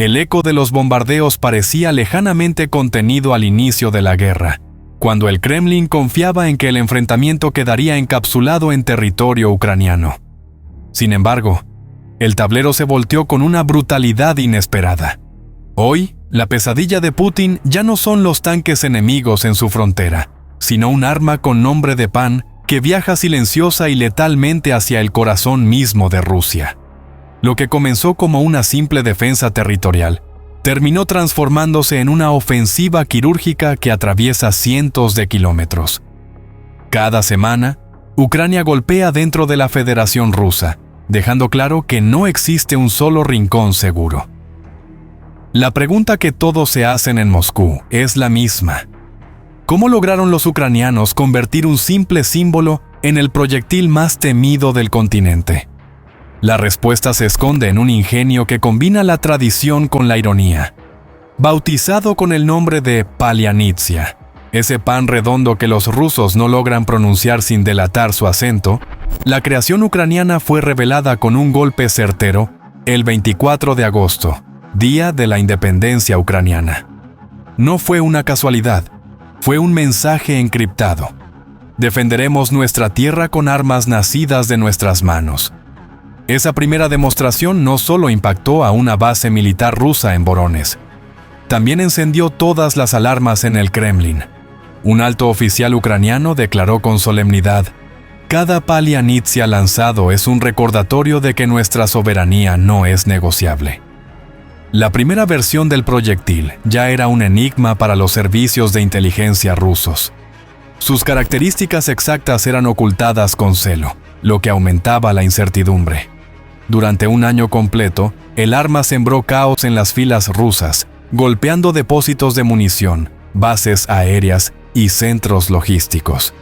El eco de los bombardeos parecía lejanamente contenido al inicio de la guerra, cuando el Kremlin confiaba en que el enfrentamiento quedaría encapsulado en territorio ucraniano. Sin embargo, el tablero se volteó con una brutalidad inesperada. Hoy, la pesadilla de Putin ya no son los tanques enemigos en su frontera, sino un arma con nombre de pan que viaja silenciosa y letalmente hacia el corazón mismo de Rusia. Lo que comenzó como una simple defensa territorial, terminó transformándose en una ofensiva quirúrgica que atraviesa cientos de kilómetros. Cada semana, Ucrania golpea dentro de la Federación Rusa, dejando claro que no existe un solo rincón seguro. La pregunta que todos se hacen en Moscú es la misma. ¿Cómo lograron los ucranianos convertir un simple símbolo en el proyectil más temido del continente? La respuesta se esconde en un ingenio que combina la tradición con la ironía. Bautizado con el nombre de Palianitsia, ese pan redondo que los rusos no logran pronunciar sin delatar su acento, la creación ucraniana fue revelada con un golpe certero el 24 de agosto, día de la independencia ucraniana. No fue una casualidad, fue un mensaje encriptado. Defenderemos nuestra tierra con armas nacidas de nuestras manos. Esa primera demostración no solo impactó a una base militar rusa en Voronezh, también encendió todas las alarmas en el Kremlin. Un alto oficial ucraniano declaró con solemnidad: "Cada Palianitsia lanzado es un recordatorio de que nuestra soberanía no es negociable". La primera versión del proyectil ya era un enigma para los servicios de inteligencia rusos. Sus características exactas eran ocultadas con celo, lo que aumentaba la incertidumbre. Durante un año completo, el arma sembró caos en las filas rusas, golpeando depósitos de munición, bases aéreas y centros logísticos.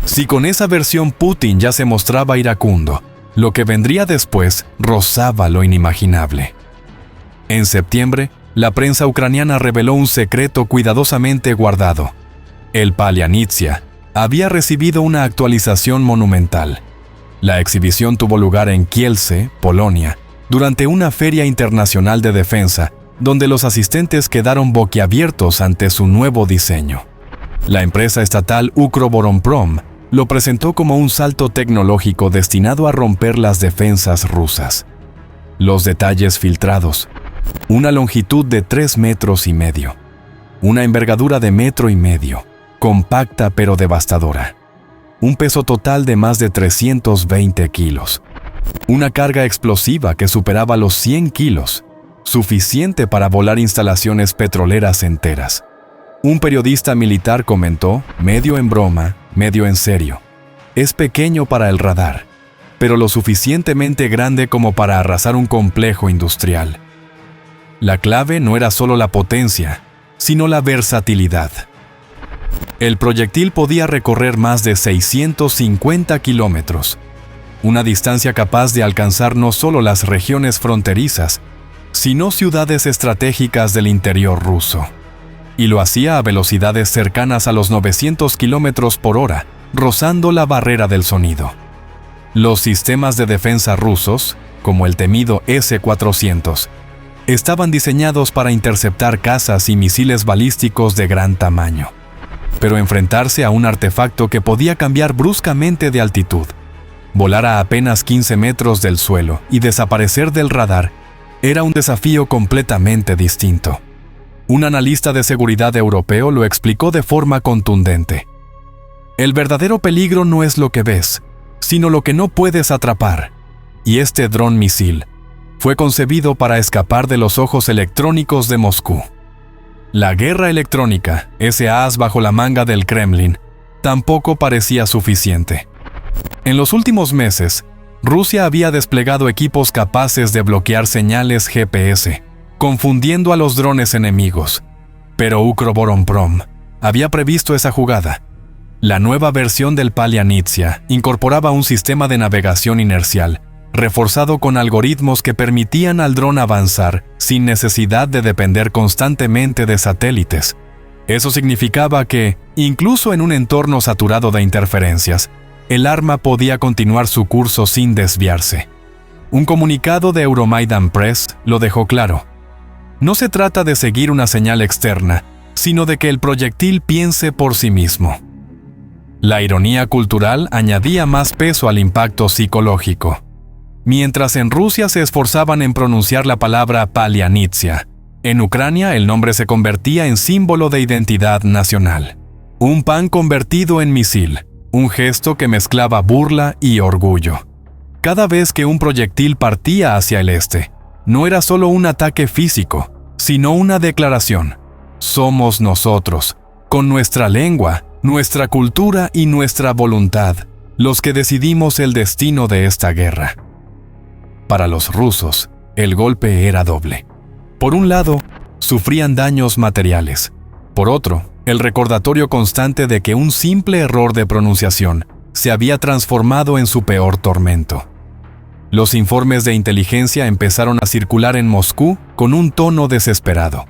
Si con esa versión Putin ya se mostraba iracundo, lo que vendría después rozaba lo inimaginable. En septiembre, la prensa ucraniana reveló un secreto cuidadosamente guardado. El Palianitsia había recibido una actualización monumental. La exhibición tuvo lugar en Kielce, Polonia, durante una feria internacional de defensa, donde los asistentes quedaron boquiabiertos ante su nuevo diseño. La empresa estatal Ukroboronprom lo presentó como un salto tecnológico destinado a romper las defensas rusas. Los detalles filtrados: una longitud de 3,5 metros, una envergadura de 1,5 metros, compacta pero devastadora, un peso total de más de 320 kilos, una carga explosiva que superaba los 100 kilos, suficiente para volar instalaciones petroleras enteras. Un periodista militar comentó, medio en broma, medio en serio: "Es pequeño para el radar, pero lo suficientemente grande como para arrasar un complejo industrial". La clave no era solo la potencia, sino la versatilidad. El proyectil podía recorrer más de 650 kilómetros, una distancia capaz de alcanzar no solo las regiones fronterizas, sino ciudades estratégicas del interior ruso. Y lo hacía a velocidades cercanas a los 900 kilómetros por hora, rozando la barrera del sonido. Los sistemas de defensa rusos, como el temido S-400, estaban diseñados para interceptar cazas y misiles balísticos de gran tamaño. Pero enfrentarse a un artefacto que podía cambiar bruscamente de altitud, volar a apenas 15 metros del suelo y desaparecer del radar, era un desafío completamente distinto. Un analista de seguridad europeo lo explicó de forma contundente: "El verdadero peligro no es lo que ves, sino lo que no puedes atrapar. Y este dron misil fue concebido para escapar de los ojos electrónicos de Moscú". La guerra electrónica, ese as bajo la manga del Kremlin, tampoco parecía suficiente. En los últimos meses, Rusia había desplegado equipos capaces de bloquear señales GPS, confundiendo a los drones enemigos. Pero Ukroboronprom había previsto esa jugada. La nueva versión del Palianitsia incorporaba un sistema de navegación inercial, reforzado con algoritmos que permitían al dron avanzar sin necesidad de depender constantemente de satélites. Eso significaba que, incluso en un entorno saturado de interferencias, el arma podía continuar su curso sin desviarse. Un comunicado de Euromaidan Press lo dejó claro: No se trata de seguir una señal externa, sino de que el proyectil piense por sí mismo. La ironía cultural añadía más peso al impacto psicológico. Mientras en Rusia se esforzaban en pronunciar la palabra Palianitsia, en Ucrania el nombre se convertía en símbolo de identidad nacional. Un pan convertido en misil, un gesto que mezclaba burla y orgullo. Cada vez que un proyectil partía hacia el este, no era solo un ataque físico, sino una declaración. Somos nosotros, con nuestra lengua, nuestra cultura y nuestra voluntad, los que decidimos el destino de esta guerra. Para los rusos, el golpe era doble. Por un lado, sufrían daños materiales. Por otro, el recordatorio constante de que un simple error de pronunciación se había transformado en su peor tormento. Los informes de inteligencia empezaron a circular en Moscú con un tono desesperado.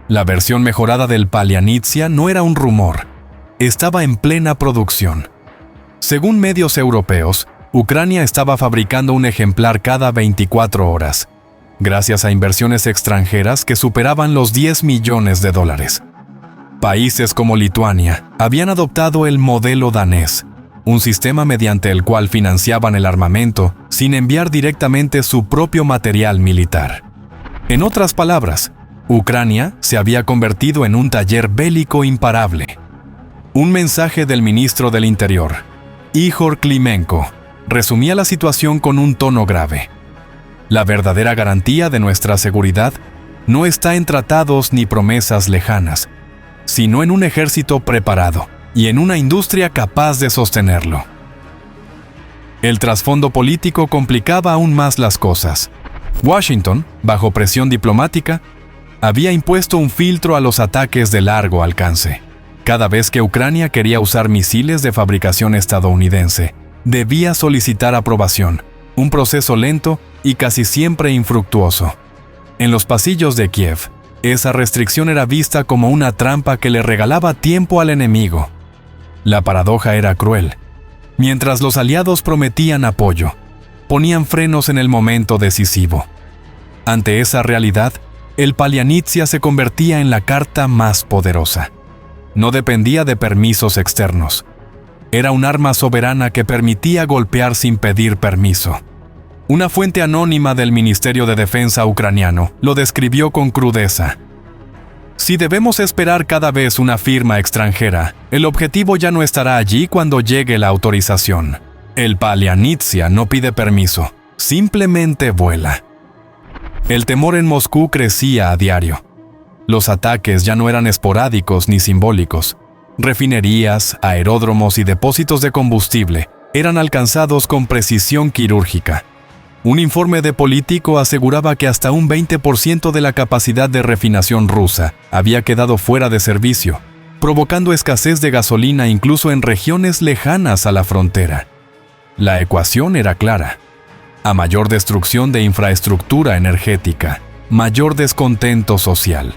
La versión mejorada del Palianitsia no era un rumor, estaba en plena producción. Según medios europeos, Ucrania estaba fabricando un ejemplar cada 24 horas, gracias a inversiones extranjeras que superaban los $10 millones. Países como Lituania habían adoptado el modelo danés, un sistema mediante el cual financiaban el armamento sin enviar directamente su propio material militar. En otras palabras, Ucrania se había convertido en un taller bélico imparable. Un mensaje del ministro del Interior, Ihor Klimenko, resumía la situación con un tono grave. La verdadera garantía de nuestra seguridad no está en tratados ni promesas lejanas, sino en un ejército preparado y en una industria capaz de sostenerlo. El trasfondo político complicaba aún más las cosas. Washington, bajo presión diplomática, había impuesto un filtro a los ataques de largo alcance. Cada vez que Ucrania quería usar misiles de fabricación estadounidense, debía solicitar aprobación, un proceso lento y casi siempre infructuoso. En los pasillos de Kiev, esa restricción era vista como una trampa que le regalaba tiempo al enemigo. La paradoja era cruel. Mientras los aliados prometían apoyo, ponían frenos en el momento decisivo. Ante esa realidad, el Palianitsia se convertía en la carta más poderosa. No dependía de permisos externos. Era un arma soberana que permitía golpear sin pedir permiso. Una fuente anónima del Ministerio de Defensa ucraniano lo describió con crudeza. Si debemos esperar cada vez una firma extranjera, el objetivo ya no estará allí cuando llegue la autorización. El Palianitsia no pide permiso, simplemente vuela. El temor en Moscú crecía a diario. Los ataques ya no eran esporádicos ni simbólicos. Refinerías, aeródromos y depósitos de combustible eran alcanzados con precisión quirúrgica. Un informe de Político aseguraba que hasta un 20% de la capacidad de refinación rusa había quedado fuera de servicio, provocando escasez de gasolina incluso en regiones lejanas a la frontera. La ecuación era clara. A mayor destrucción de infraestructura energética, mayor descontento social.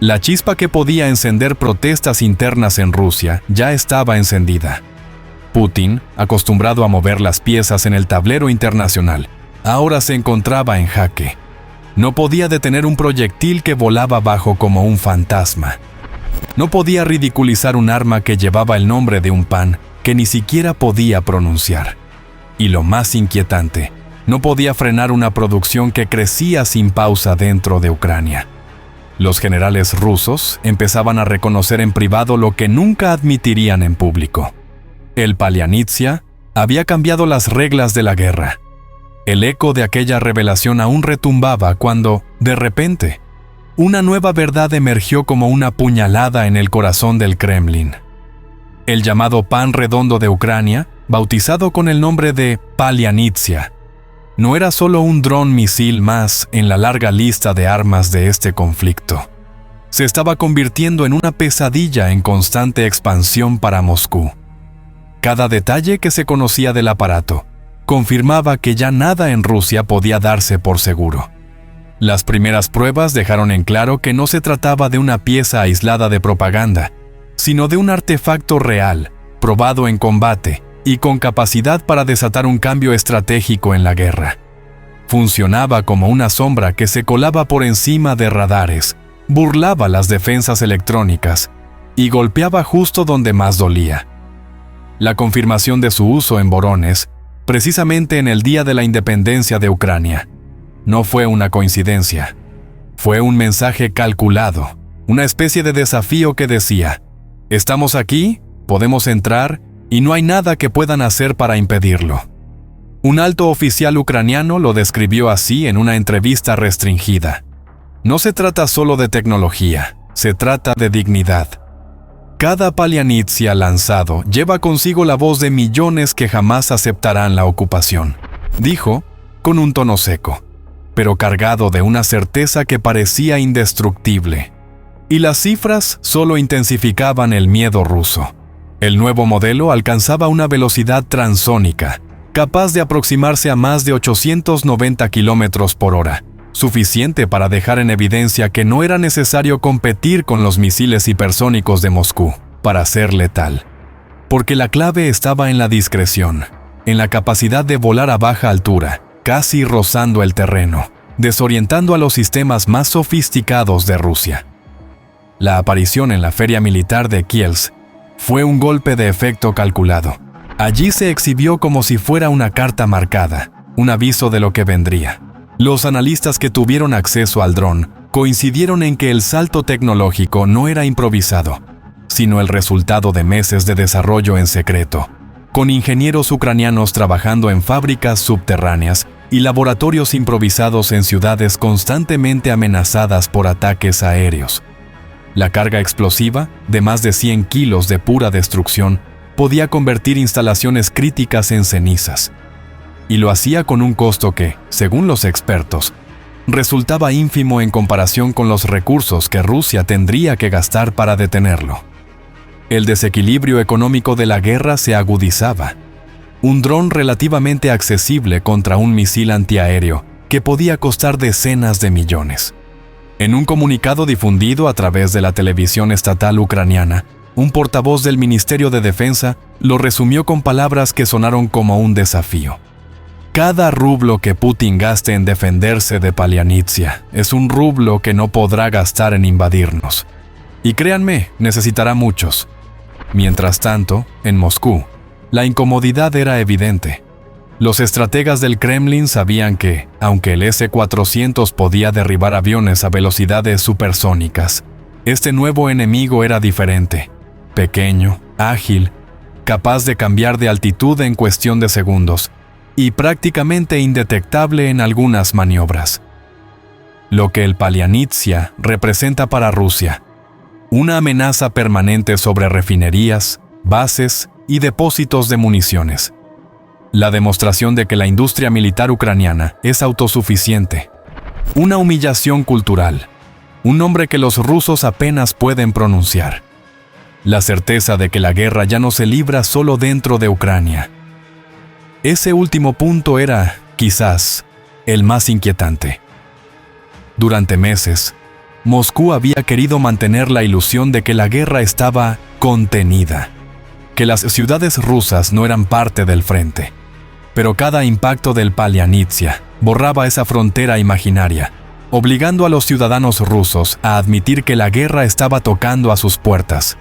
La chispa que podía encender protestas internas en Rusia ya estaba encendida. Putin, acostumbrado a mover las piezas en el tablero internacional, ahora se encontraba en jaque. No podía detener un proyectil que volaba bajo como un fantasma. No podía ridiculizar un arma que llevaba el nombre de un pan que ni siquiera podía pronunciar. Y lo más inquietante, no podía frenar una producción que crecía sin pausa dentro de Ucrania. Los generales rusos empezaban a reconocer en privado lo que nunca admitirían en público. El Palianitsia había cambiado las reglas de la guerra. El eco de aquella revelación aún retumbaba cuando, de repente, una nueva verdad emergió como una puñalada en el corazón del Kremlin. El llamado pan redondo de Ucrania, bautizado con el nombre de Palianitsia, no era solo un dron misil más en la larga lista de armas de este conflicto. Se estaba convirtiendo en una pesadilla en constante expansión para Moscú. Cada detalle que se conocía del aparato confirmaba que ya nada en Rusia podía darse por seguro. Las primeras pruebas dejaron en claro que no se trataba de una pieza aislada de propaganda, sino de un artefacto real, probado en combate y con capacidad para desatar un cambio estratégico en la guerra. Funcionaba como una sombra que se colaba por encima de radares, burlaba las defensas electrónicas y golpeaba justo donde más dolía. La confirmación de su uso en Voronezh, precisamente en el día de la independencia de Ucrania, no fue una coincidencia. Fue un mensaje calculado, una especie de desafío que decía: estamos aquí, podemos entrar y no hay nada que puedan hacer para impedirlo. Un alto oficial ucraniano lo describió así en una entrevista restringida. No se trata solo de tecnología, se trata de dignidad. Cada Palianitsia lanzado lleva consigo la voz de millones que jamás aceptarán la ocupación, dijo con un tono seco, pero cargado de una certeza que parecía indestructible. Y las cifras solo intensificaban el miedo ruso. El nuevo modelo alcanzaba una velocidad transónica, capaz de aproximarse a más de 890 kilómetros por hora, suficiente para dejar en evidencia que no era necesario competir con los misiles hipersónicos de Moscú para ser letal. Porque la clave estaba en la discreción, en la capacidad de volar a baja altura, casi rozando el terreno, desorientando a los sistemas más sofisticados de Rusia. La aparición en la Feria Militar de Kielce fue un golpe de efecto calculado. Allí se exhibió como si fuera una carta marcada, un aviso de lo que vendría. Los analistas que tuvieron acceso al dron coincidieron en que el salto tecnológico no era improvisado, sino el resultado de meses de desarrollo en secreto, con ingenieros ucranianos trabajando en fábricas subterráneas y laboratorios improvisados en ciudades constantemente amenazadas por ataques aéreos. La carga explosiva, de más de 100 kilos de pura destrucción, podía convertir instalaciones críticas en cenizas. Y lo hacía con un costo que, según los expertos, resultaba ínfimo en comparación con los recursos que Rusia tendría que gastar para detenerlo. El desequilibrio económico de la guerra se agudizaba. Un dron relativamente accesible contra un misil antiaéreo que podía costar decenas de millones. En un comunicado difundido a través de la televisión estatal ucraniana, un portavoz del Ministerio de Defensa lo resumió con palabras que sonaron como un desafío. Cada rublo que Putin gaste en defenderse de Palianitsia es un rublo que no podrá gastar en invadirnos. Y créanme, necesitará muchos. Mientras tanto, en Moscú, la incomodidad era evidente. Los estrategas del Kremlin sabían que, aunque el S-400 podía derribar aviones a velocidades supersónicas, este nuevo enemigo era diferente, pequeño, ágil, capaz de cambiar de altitud en cuestión de segundos y prácticamente indetectable en algunas maniobras. Lo que el Palianitsia representa para Rusia, una amenaza permanente sobre refinerías, bases y depósitos de municiones. La demostración de que la industria militar ucraniana es autosuficiente. Una humillación cultural. Un nombre que los rusos apenas pueden pronunciar. La certeza de que la guerra ya no se libra solo dentro de Ucrania. Ese último punto era, quizás, el más inquietante. Durante meses, Moscú había querido mantener la ilusión de que la guerra estaba contenida, que las ciudades rusas no eran parte del frente. Pero cada impacto del Palianitsia borraba esa frontera imaginaria, obligando a los ciudadanos rusos a admitir que la guerra estaba tocando a sus puertas.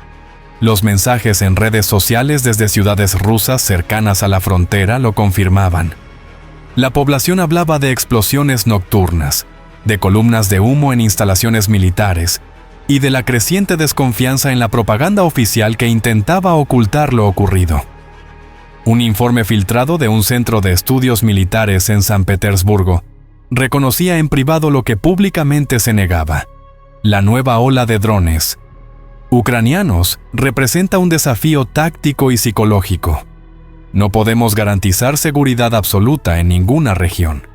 Los mensajes en redes sociales desde ciudades rusas cercanas a la frontera lo confirmaban. La población hablaba de explosiones nocturnas, de columnas de humo en instalaciones militares y de la creciente desconfianza en la propaganda oficial que intentaba ocultar lo ocurrido. Un informe filtrado de un centro de estudios militares en San Petersburgo reconocía en privado lo que públicamente se negaba: la nueva ola de drones ucranianos representa un desafío táctico y psicológico. No podemos garantizar seguridad absoluta en ninguna región.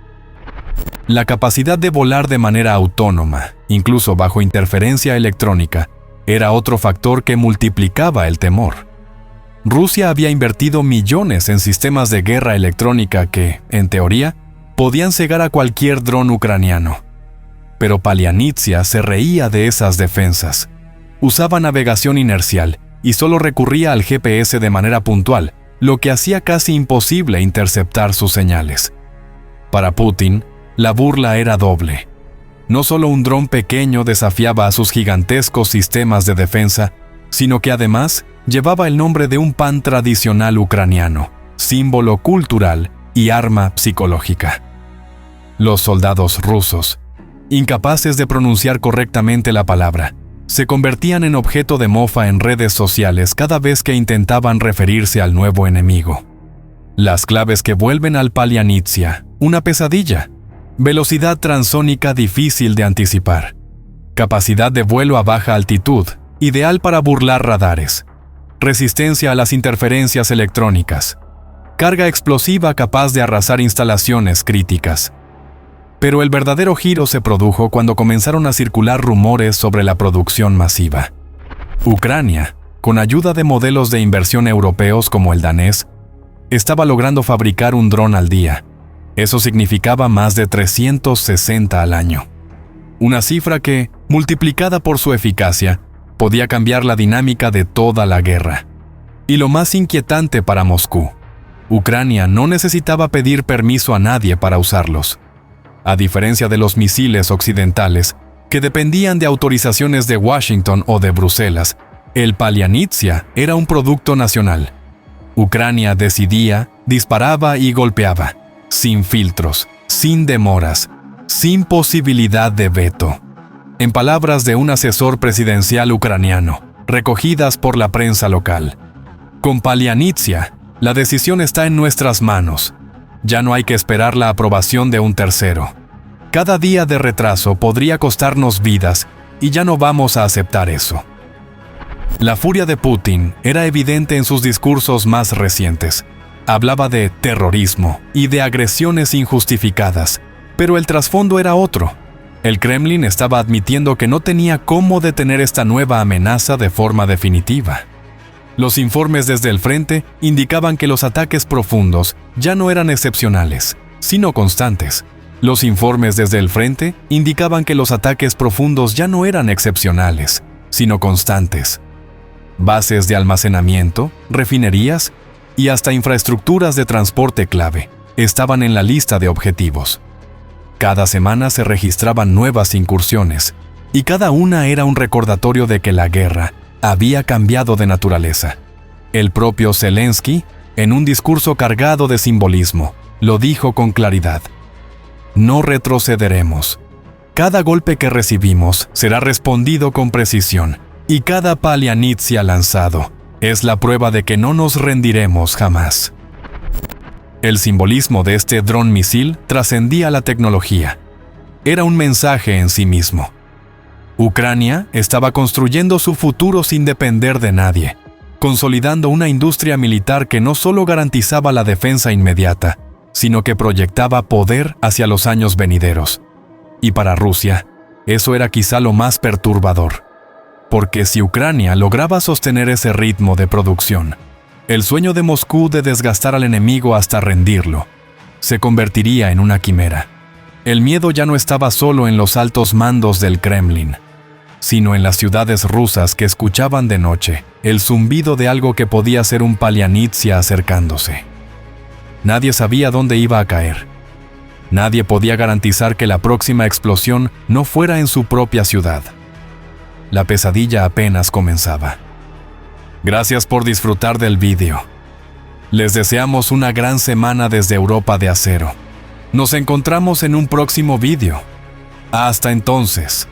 La capacidad de volar de manera autónoma, incluso bajo interferencia electrónica, era otro factor que multiplicaba el temor. Rusia había invertido millones en sistemas de guerra electrónica que, en teoría, podían cegar a cualquier dron ucraniano. Pero Palianitsia se reía de esas defensas. Usaba navegación inercial y solo recurría al GPS de manera puntual, lo que hacía casi imposible interceptar sus señales. Para Putin, la burla era doble. No solo un dron pequeño desafiaba a sus gigantescos sistemas de defensa, sino que además llevaba el nombre de un pan tradicional ucraniano, símbolo cultural y arma psicológica. Los soldados rusos, incapaces de pronunciar correctamente la palabra, se convertían en objeto de mofa en redes sociales cada vez que intentaban referirse al nuevo enemigo. Las claves que vuelven al Palianitsia, una pesadilla. Velocidad transónica difícil de anticipar. Capacidad de vuelo a baja altitud, ideal para burlar radares. Resistencia a las interferencias electrónicas. Carga explosiva capaz de arrasar instalaciones críticas. Pero el verdadero giro se produjo cuando comenzaron a circular rumores sobre la producción masiva. Ucrania, con ayuda de modelos de inversión europeos como el danés, estaba logrando fabricar un dron al día. Eso significaba más de 360 al año. Una cifra que, multiplicada por su eficacia, podía cambiar la dinámica de toda la guerra. Y lo más inquietante para Moscú, Ucrania no necesitaba pedir permiso a nadie para usarlos. A diferencia de los misiles occidentales, que dependían de autorizaciones de Washington o de Bruselas, el Palianitsia era un producto nacional. Ucrania decidía, disparaba y golpeaba, sin filtros, sin demoras, sin posibilidad de veto. En palabras de un asesor presidencial ucraniano, recogidas por la prensa local, con Palianitsia, la decisión está en nuestras manos. Ya no hay que esperar la aprobación de un tercero. Cada día de retraso podría costarnos vidas y ya no vamos a aceptar eso. La furia de Putin era evidente en sus discursos más recientes. Hablaba de terrorismo y de agresiones injustificadas, pero el trasfondo era otro. El Kremlin estaba admitiendo que no tenía cómo detener esta nueva amenaza de forma definitiva. Los informes desde el frente indicaban que los ataques profundos ya no eran excepcionales, sino constantes. Los informes desde el frente indicaban que los ataques profundos ya no eran excepcionales, sino constantes. Bases de almacenamiento, refinerías y hasta infraestructuras de transporte clave estaban en la lista de objetivos. Cada semana se registraban nuevas incursiones, y cada una era un recordatorio de que la guerra había cambiado de naturaleza. El propio Zelensky, en un discurso cargado de simbolismo, lo dijo con claridad. No retrocederemos. Cada golpe que recibimos será respondido con precisión, y cada Palianitsia lanzado es la prueba de que no nos rendiremos jamás. El simbolismo de este dron misil trascendía la tecnología. Era un mensaje en sí mismo. Ucrania estaba construyendo su futuro sin depender de nadie, consolidando una industria militar que no solo garantizaba la defensa inmediata, sino que proyectaba poder hacia los años venideros. Y para Rusia, eso era quizá lo más perturbador. Porque si Ucrania lograba sostener ese ritmo de producción, el sueño de Moscú de desgastar al enemigo hasta rendirlo se convertiría en una quimera. El miedo ya no estaba solo en los altos mandos del Kremlin, sino en las ciudades rusas que escuchaban de noche el zumbido de algo que podía ser un Palianitsia acercándose. Nadie sabía dónde iba a caer. Nadie podía garantizar que la próxima explosión no fuera en su propia ciudad. La pesadilla apenas comenzaba. Gracias por disfrutar del vídeo. Les deseamos una gran semana desde Europa de Acero. Nos encontramos en un próximo vídeo. Hasta entonces.